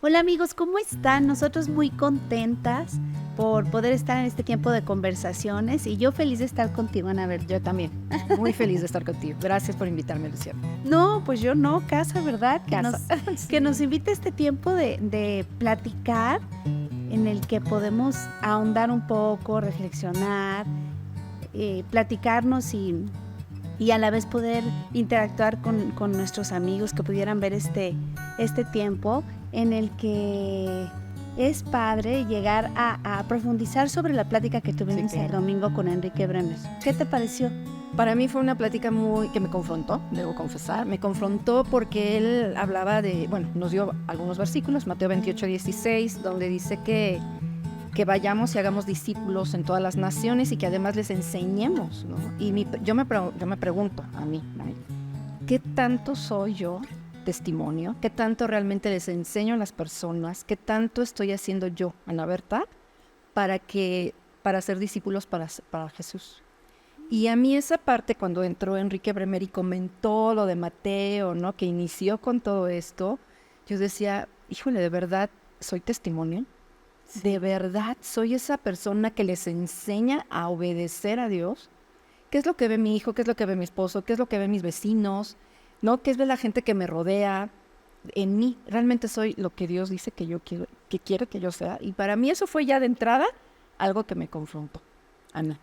Hola amigos, ¿cómo están? Nosotros muy contentas por poder estar en este tiempo de conversaciones y yo feliz de estar contigo, Ana. A ver, Yo también, muy feliz de estar contigo. Gracias por invitarme, Luciana. no, pues yo no, casa, ¿verdad? Casa. Que nos invite este tiempo de platicar en el que podemos ahondar un poco, reflexionar, platicarnos y a la vez poder interactuar con nuestros amigos que pudieran ver este tiempo en el que es padre llegar a profundizar sobre la plática que tuvimos Sí, el claro. domingo con Enrique Bremer. ¿Qué te pareció? Para mí fue una plática que me confrontó, debo confesar. Me confrontó porque él hablaba nos dio algunos versículos, Mateo 28:16, donde dice que vayamos y hagamos discípulos en todas las naciones y que además les enseñemos, ¿no? Y yo me pregunto a mí, ¿qué tanto soy yo testimonio? ¿Qué tanto realmente les enseño a las personas? ¿Qué tanto estoy haciendo yo, Ana Berta, para ser discípulos para Jesús? Y a mí esa parte, cuando entró Enrique Bremer y comentó lo de Mateo, ¿no?, que inició con todo esto, yo decía, híjole, ¿de verdad soy testimonio? ¿De verdad soy esa persona que les enseña a obedecer a Dios? ¿Qué es lo que ve mi hijo? ¿Qué es lo que ve mi esposo? ¿Qué es lo que ven mis vecinos? ¿No? ¿Qué es de la gente que me rodea? En mí, realmente soy lo que Dios dice que yo quiero, que quiere que yo sea. Y para mí eso fue ya de entrada algo que me confrontó, Ana.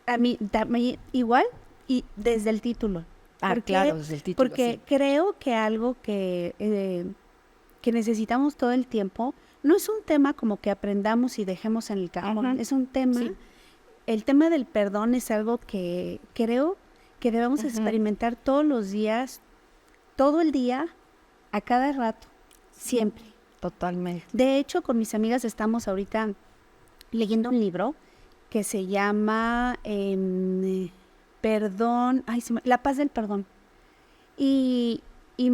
A mí también igual y desde el título. Ah, ¿Por qué? claro, desde el título, Porque sí. creo que algo que necesitamos todo el tiempo no es un tema como que aprendamos y dejemos en el cajón. Ajá. Es un tema, Sí. el tema del perdón es algo que creo que debemos experimentar todos los días, todo el día, a cada rato, siempre. Totalmente. De hecho, con mis amigas estamos ahorita leyendo un libro que se llama Perdón, La paz del perdón. Y, y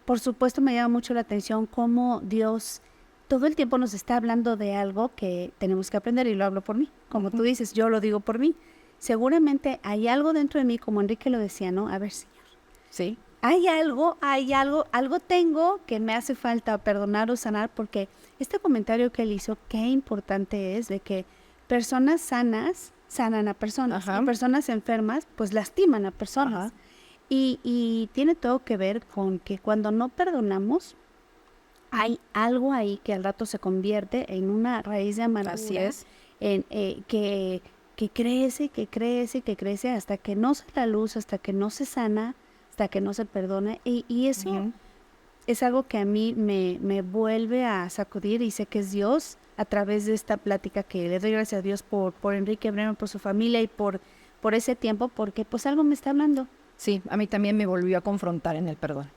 por supuesto, me llama mucho la atención cómo Dios todo el tiempo nos está hablando de algo que tenemos que aprender, y lo hablo por mí. Como tú dices, yo lo digo por mí. Seguramente hay algo dentro de mí, como Enrique lo decía, ¿no? A ver, Señor, Sí. hay algo tengo que me hace falta perdonar o sanar, porque este comentario que él hizo, qué importante es de que personas sanas sanan a personas, Ajá. y personas enfermas pues lastiman a personas. Ajá. Y tiene todo que ver con que cuando no perdonamos, hay algo ahí que al rato se convierte en una raíz de amargura, Así es. que crece, que crece, que crece hasta que no se da luz, hasta que no se sana, hasta que no se perdona. Y eso Ujú. es algo que a mí me vuelve a sacudir, y sé que es Dios a través de esta plática, que le doy gracias a Dios por Enrique Bremer, por su familia y por ese tiempo, porque pues algo me está hablando. Sí, a mí también me volvió a confrontar en el perdón.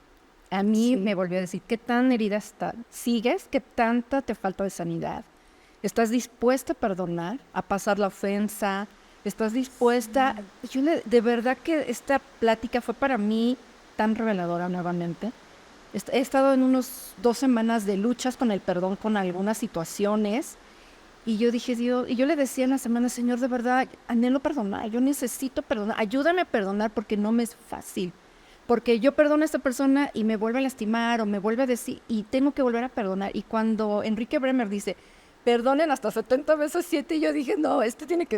A mí Sí. me volvió a decir, ¿qué tan herida sigues? ¿Qué tanta te falta de sanidad? ¿Estás dispuesta a perdonar, a pasar la ofensa? ¿Estás dispuesta? De verdad que esta plática fue para mí tan reveladora nuevamente. He estado en unos 2 semanas de luchas con el perdón, con algunas situaciones. Y yo dije, Dios, y yo le decía en la semana, Señor, de verdad, anhelo perdonar, yo necesito perdonar, ayúdame a perdonar porque no me es fácil. Porque yo perdono a esta persona y me vuelve a lastimar o me vuelve a decir, y tengo que volver a perdonar. Y cuando Enrique Bremer dice, perdonen hasta 70 veces 7, yo dije, no,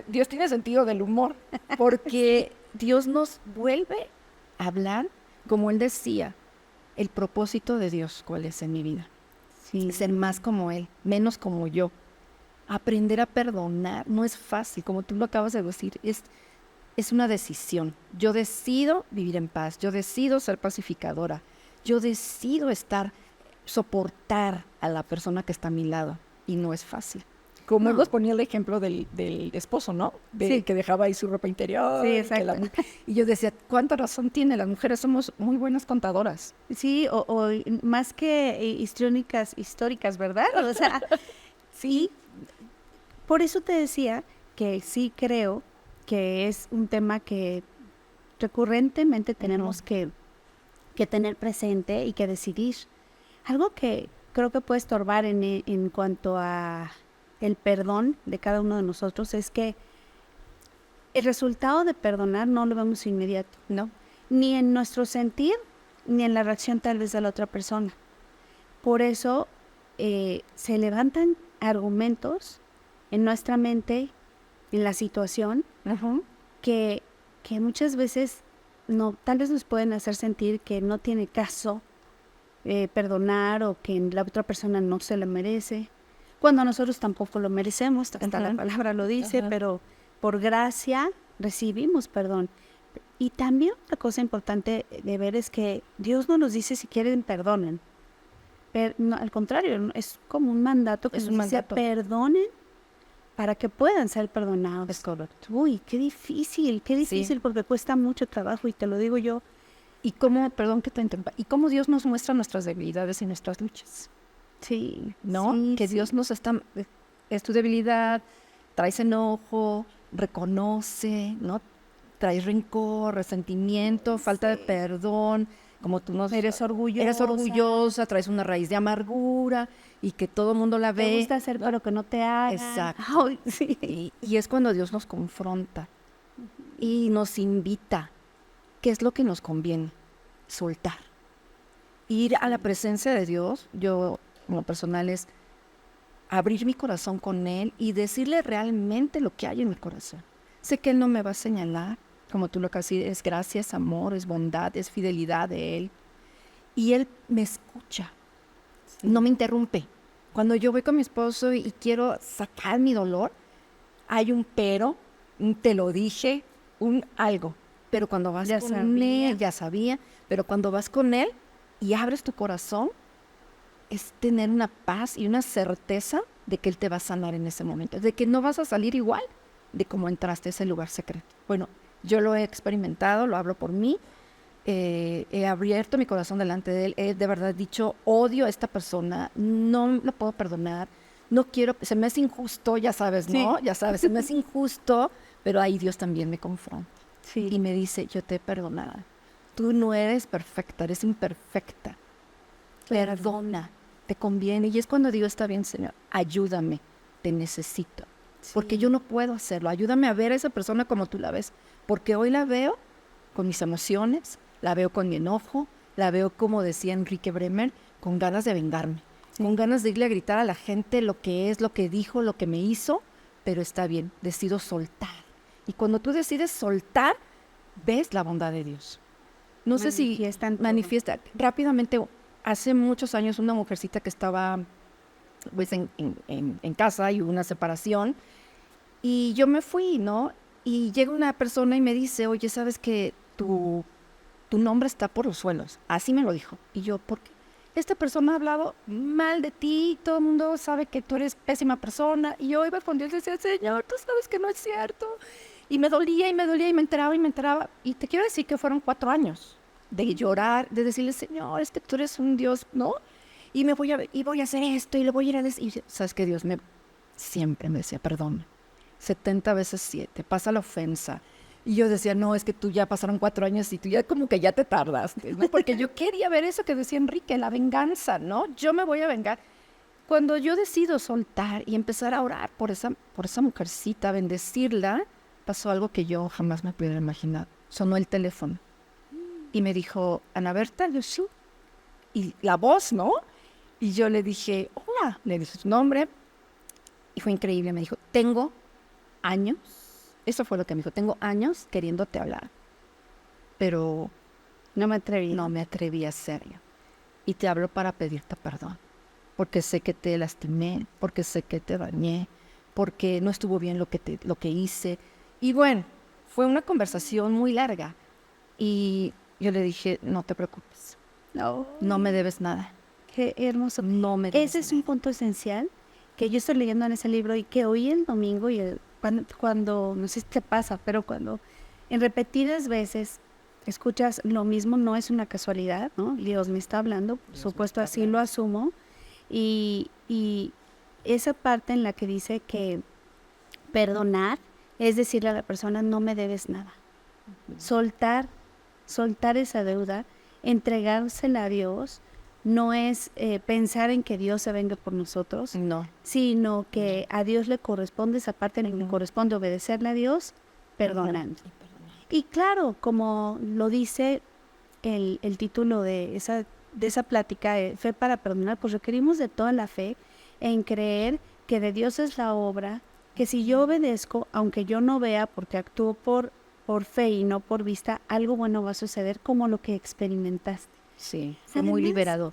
Dios tiene sentido del humor, porque Dios nos vuelve a hablar, como él decía, el propósito de Dios, ¿cuál es en mi vida? Sí. Ser más como él, menos como yo. Aprender a perdonar no es fácil, como tú lo acabas de decir, es una decisión. Yo decido vivir en paz, yo decido ser pacificadora, yo decido soportar a la persona que está a mi lado, y no es fácil. Como No. él nos ponía el ejemplo del esposo, ¿no? Sí. Que dejaba ahí su ropa interior. Sí, exacto. Y yo decía, ¿cuánta razón tiene? Las mujeres somos muy buenas contadoras. Sí, o más que históricas, ¿verdad? O sea, sí, por eso te decía que sí creo que es un tema que recurrentemente tenemos que tener presente y que decidir. Algo que creo que puede estorbar en cuanto a el perdón de cada uno de nosotros es que el resultado de perdonar no lo vemos inmediato, ¿No? ni en nuestro sentir, ni en la reacción tal vez de la otra persona. Por eso se levantan argumentos en nuestra mente, en la situación, que muchas veces tal vez nos pueden hacer sentir que no tiene caso perdonar, o que la otra persona no se lo merece, cuando nosotros tampoco lo merecemos, hasta la palabra lo dice, pero por gracia recibimos perdón. Y también otra cosa importante de ver es que Dios no nos dice si quieren perdonen. No, al contrario, es como un mandato que nos dice perdonen para que puedan ser perdonados. Es correcto. Uy, qué difícil, porque cuesta mucho trabajo, y te lo digo yo. Y perdón que te interrumpa, y cómo Dios nos muestra nuestras debilidades y nuestras luchas. Sí. ¿No? Sí, que Dios nos es tu debilidad, traes enojo, reconoce, ¿no? Traes rencor, resentimiento, falta de perdón, como tú nos... Eres orgullosa, traes una raíz de amargura, y que todo el mundo la ve. Te gusta hacer, pero que no te haga. Exacto. Ay, sí. Y es cuando Dios nos confronta y nos invita. ¿Qué es lo que nos conviene? Soltar. Ir a la presencia de Dios, yo, como personal, es abrir mi corazón con Él y decirle realmente lo que hay en mi corazón. Sé que Él no me va a señalar, como tú lo que haces, es gracia, es amor, es bondad, es fidelidad de Él. Y Él me escucha, no me interrumpe. Cuando yo voy con mi esposo y quiero sacar mi dolor, hay un pero, un te lo dije, un algo. Pero cuando vas con Él, ya sabía, pero cuando vas con Él y abres tu corazón, es tener una paz y una certeza de que Él te va a sanar en ese momento, de que no vas a salir igual de cómo entraste a ese lugar secreto. Bueno, yo lo he experimentado, lo hablo por mí, he abierto mi corazón delante de Él, he de verdad dicho, odio a esta persona, no lo puedo perdonar, no quiero, se me es injusto, ya sabes, ¿no? Sí. Ya sabes, se me es injusto, pero ahí Dios también me confronta. Sí. Y me dice, yo te he perdonado. Tú no eres perfecta, eres imperfecta. Claro. Perdona, te conviene. Y es cuando digo, está bien, Señor, ayúdame, te necesito. Sí. Porque yo no puedo hacerlo. Ayúdame a ver a esa persona como tú la ves. Porque hoy la veo con mis emociones, la veo con mi enojo, la veo, como decía Enrique Bremer, con ganas de vengarme. Sí. Con ganas de irle a gritar a la gente lo que es, lo que dijo, lo que me hizo. Pero está bien, decido soltar. Y cuando tú decides soltar, ves la bondad de Dios. No sé si manifiesta. Rápidamente, hace muchos años, una mujercita que estaba pues, en casa y hubo una separación. Y yo me fui, ¿no? Y llega una persona y me dice, oye, ¿sabes que tu nombre está por los suelos? Así me lo dijo. Y yo, ¿por qué? Esta persona ha hablado mal de ti, todo el mundo sabe que tú eres pésima persona. Y yo iba con Dios y decía, Señor, tú sabes que no es cierto. Y me dolía y me dolía y me enteraba. Y te quiero decir que fueron 4 años de llorar, de decirle, Señor, es que tú eres un Dios, ¿no? Y voy a hacer esto y le voy a ir a decir. Y sabes que Dios siempre me decía, perdón, 70 veces 7, pasa la ofensa. Y yo decía, no, es que tú ya pasaron 4 años y tú ya como que ya te tardaste, ¿no? Porque yo quería ver eso que decía Enrique, la venganza, ¿no? Yo me voy a vengar. Cuando yo decido soltar y empezar a orar por esa mujercita, bendecirla, pasó algo que yo jamás me pudiera imaginar. Sonó el teléfono y me dijo, Ana Berta, yo sí. Y la voz, ¿no? Y yo le dije, hola, le dije su nombre. Y fue increíble, me dijo, tengo años, eso fue lo que me dijo, tengo años queriéndote hablar, pero no me atreví a hacerlo. Y te hablo para pedirte perdón, porque sé que te lastimé, porque sé que te dañé, porque no estuvo bien lo que hice. Y bueno, fue una conversación muy larga. Y yo le dije, no te preocupes, no me debes nada. Qué hermoso. No me debes Ese es un punto esencial que yo estoy leyendo en ese libro y que hoy el domingo y cuando, no sé si te pasa, pero cuando en repetidas veces escuchas lo mismo, no es una casualidad, ¿no? Dios me está hablando, por supuesto, así lo asumo. Y esa parte en la que dice que perdonar es decirle a la persona, no me debes nada. Soltar esa deuda, entregársela a Dios, no es pensar en que Dios se venga por nosotros, no, sino que a Dios le corresponde esa parte en la que corresponde obedecerle a Dios, perdonando. Y claro, como lo dice el título de esa de esa plática, Fe para Perdonar, pues requerimos de toda la fe en creer que de Dios es la obra, que si yo obedezco, aunque yo no vea, porque actúo por fe y no por vista, algo bueno va a suceder como lo que experimentaste. Sí, fue muy Además, liberador.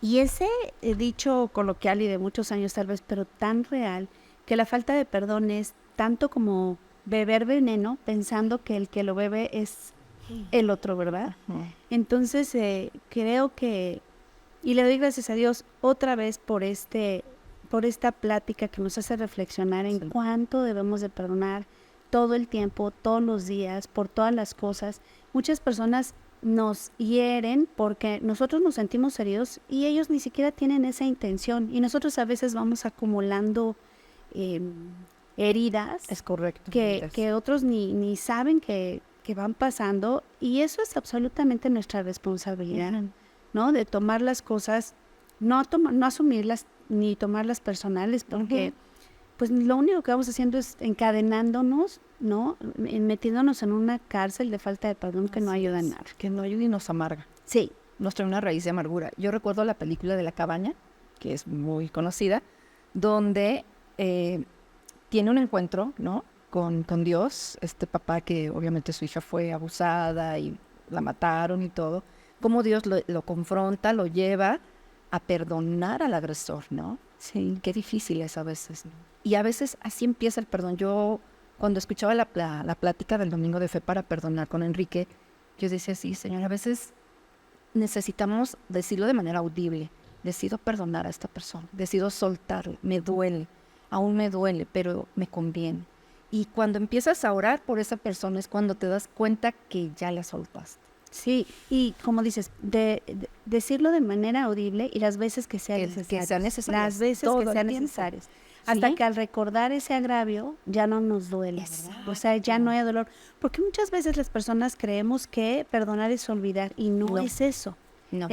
Y ese dicho coloquial y de muchos años tal vez, pero tan real, que la falta de perdón es tanto como beber veneno pensando que el que lo bebe es el otro, ¿verdad? Ujú. Entonces creo que, y le doy gracias a Dios otra vez por esta plática que nos hace reflexionar en cuánto debemos de perdonar todo el tiempo, todos los días, por todas las cosas. Muchas personas nos hieren porque nosotros nos sentimos heridos y ellos ni siquiera tienen esa intención. Y nosotros a veces vamos acumulando heridas Es correcto. que otros ni saben que van pasando, y eso es absolutamente nuestra responsabilidad, ¿no? De tomar las cosas, no asumirlas ni tomarlas personales, porque pues lo único que vamos haciendo es encadenándonos, ¿no? Metiéndonos en una cárcel de falta de perdón que no ayuda en nada. Que no ayuda y nos amarga. Sí. Nos trae una raíz de amargura. Yo recuerdo la película de La Cabaña, que es muy conocida, donde tiene un encuentro, ¿no? Con Dios, este papá que obviamente su hija fue abusada y la mataron y todo, cómo Dios lo confronta, lo lleva a perdonar al agresor, ¿no? Sí. Qué difícil es a veces, ¿no? Y a veces así empieza el perdón. Yo, cuando escuchaba la plática del domingo de Fe para Perdonar con Enrique, yo decía, sí, Señor, a veces necesitamos decirlo de manera audible. Decido perdonar a esta persona, decido soltarlo, me duele, aún me duele, pero me conviene. Y cuando empiezas a orar por esa persona es cuando te das cuenta que ya la soltaste. Sí, y como dices, decirlo de manera audible y las veces que sea necesarias. Las veces todo que sean el tiempo. necesarias. Hasta ¿Sí? que al recordar ese agravio ya no nos duele, ¿verdad? O sea, ya no hay dolor. Porque muchas veces las personas creemos que perdonar es olvidar y no es eso. No.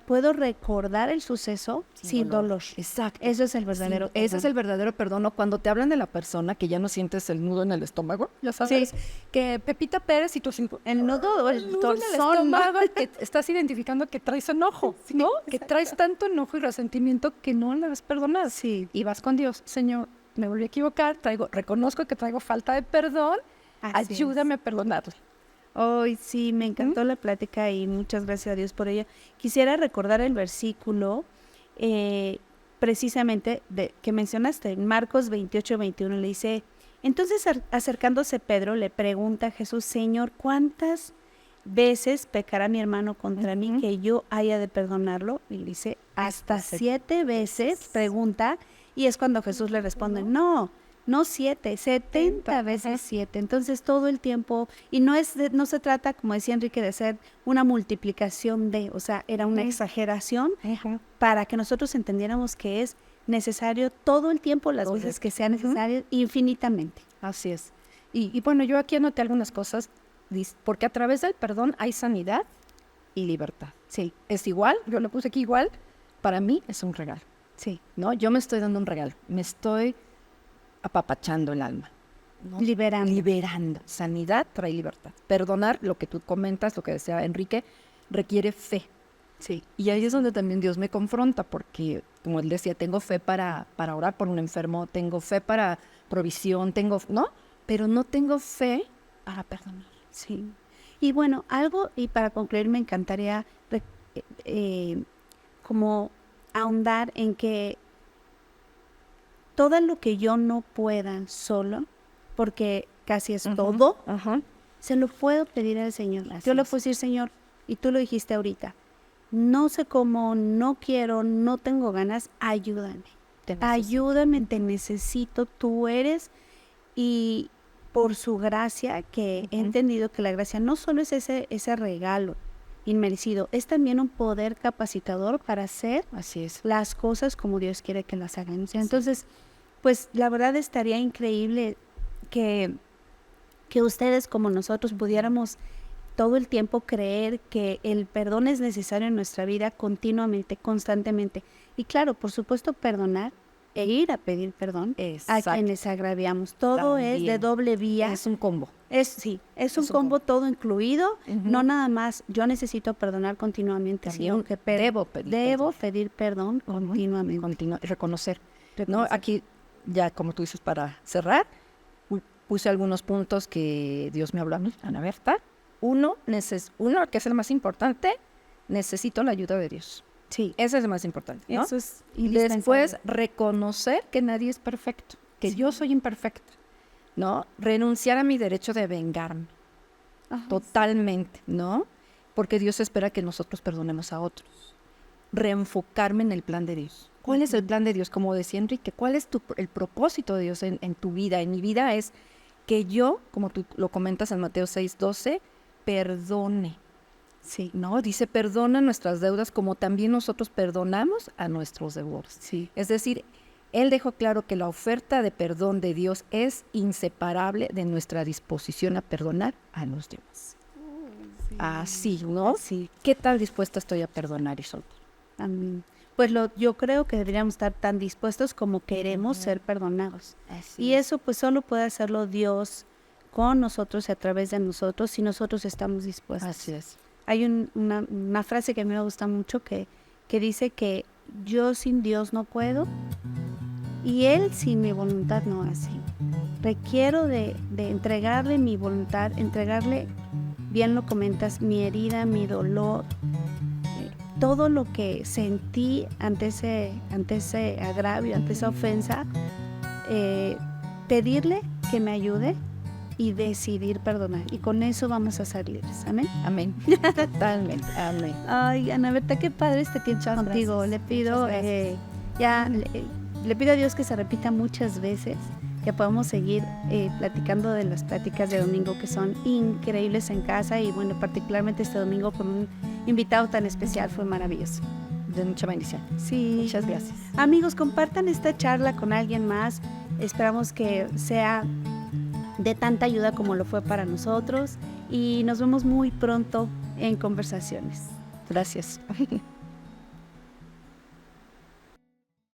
Puedo recordar el suceso sin dolor. Exacto. Eso es el verdadero Ese es el verdadero perdón. O cuando te hablan de la persona que ya no sientes el nudo en el estómago, ya sabes, que Pepita Pérez y tu el nudo, el nudo en el torzón, ¿no? estómago, que estás identificando que traes enojo, ¿no? Que traes tanto enojo y resentimiento que no la vas a perdonar. Sí. Y vas con Dios, Señor, me volví a equivocar, reconozco que traigo falta de perdón, Así es. ayúdame a perdonarle. Hoy sí, me encantó la plática y muchas gracias a Dios por ella. Quisiera recordar el versículo precisamente que mencionaste, en Marcos 28-21, le dice, entonces acercándose Pedro le pregunta a Jesús, Señor, ¿cuántas veces pecará mi hermano contra mí que yo haya de perdonarlo? Y dice, hasta 7 veces, pregunta, y es cuando Jesús le responde, no 7, 70 veces 7. Entonces todo el tiempo, y no se trata, como decía Enrique, de hacer una multiplicación o sea, era una exageración para que nosotros entendiéramos que es necesario todo el tiempo, las veces que sea necesario, infinitamente. Así es. Y bueno, yo aquí anoté algunas cosas, porque a través del perdón hay sanidad y libertad. Sí, Es igual, yo lo puse aquí igual, para mí es un regalo, sí. ¿no? Yo me estoy dando un regalo, me estoy apapachando el alma, ¿no? Liberando. Sanidad trae libertad. Perdonar, lo que tú comentas, lo que decía Enrique, requiere fe. Sí. Y ahí es donde también Dios me confronta, porque, como él decía, tengo fe para orar por un enfermo, tengo fe para provisión, ¿no? Pero no tengo fe para perdonar. Sí. Y bueno, y para concluir, me encantaría como ahondar en que todo lo que yo no pueda solo, porque casi es todo, se lo puedo pedir al Señor. Yo le puedo decir, Señor, y tú lo dijiste ahorita, no sé cómo, no quiero, no tengo ganas, ayúdame. Ayúdame, te necesito, tú eres. Y por su gracia, que he entendido que la gracia no solo es ese regalo inmerecido, es también un poder capacitador para hacer las cosas como Dios quiere que las hagamos. Entonces, pues la verdad estaría increíble que ustedes como nosotros pudiéramos todo el tiempo creer que el perdón es necesario en nuestra vida continuamente, constantemente. Y claro, por supuesto, perdonar e ir a pedir perdón a Exacto. quienes agraviamos. Todo es de También. doble vía. Es un combo. Es un combo todo incluido. Ujú. No nada más yo necesito perdonar continuamente, También sino que debo pedir perdón continuamente. Reconocer. ¿No? Reconocer. Aquí, ya como tú dices, para cerrar, puse algunos puntos que Dios me habló a mí, Ana Berta. Uno, que es el más importante, necesito la ayuda de Dios. Sí, Ese es el más importante, ¿no? eso es Después, indispensable. reconocer que nadie es perfecto, que yo soy imperfecta, ¿no? Renunciar a mi derecho de vengarme, Ajá. totalmente, ¿no? Porque Dios espera que nosotros perdonemos a otros. Reenfocarme en el plan de Dios. ¿Cuál es el plan de Dios? Como decía Enrique, ¿cuál es el propósito de Dios en tu vida? En mi vida es que yo, como tú lo comentas en Mateo 6:12, perdone. Sí, ¿No? Dice, perdona nuestras deudas como también nosotros perdonamos a nuestros deudores. sí. Es decir, Él dejó claro que la oferta de perdón de Dios es inseparable de nuestra disposición a perdonar a los demás. Así, ¿no? Sí. ¿Qué tal dispuesta estoy a perdonar y soltar? Amén. Pues yo creo que deberíamos estar tan dispuestos como queremos ser perdonados. Y eso pues solo puede hacerlo Dios con nosotros y a través de nosotros si nosotros estamos dispuestos. Así es. Hay una frase que a mí me gusta mucho que dice que yo sin Dios no puedo y Él sin mi voluntad no hace. Requiero de entregarle mi voluntad, entregarle, bien lo comentas, mi herida, mi dolor, todo lo que sentí ante ese agravio, ante esa ofensa, pedirle que me ayude y decidir perdonar. Y con eso vamos a ser libres. Amén. Amén. Totalmente. Amén. Ay, Ana Berta, qué padre este tiempo Muchas contigo. gracias. Le pido, Muchas gracias. le pido a Dios que se repita muchas veces, que podamos seguir platicando de las pláticas de domingo que son increíbles en casa y bueno, particularmente este domingo con un invitado tan especial, fue maravilloso. De mucha bendición. Sí. Muchas gracias. Amigos, compartan esta charla con alguien más. Esperamos que sea de tanta ayuda como lo fue para nosotros y nos vemos muy pronto en conversaciones. Gracias.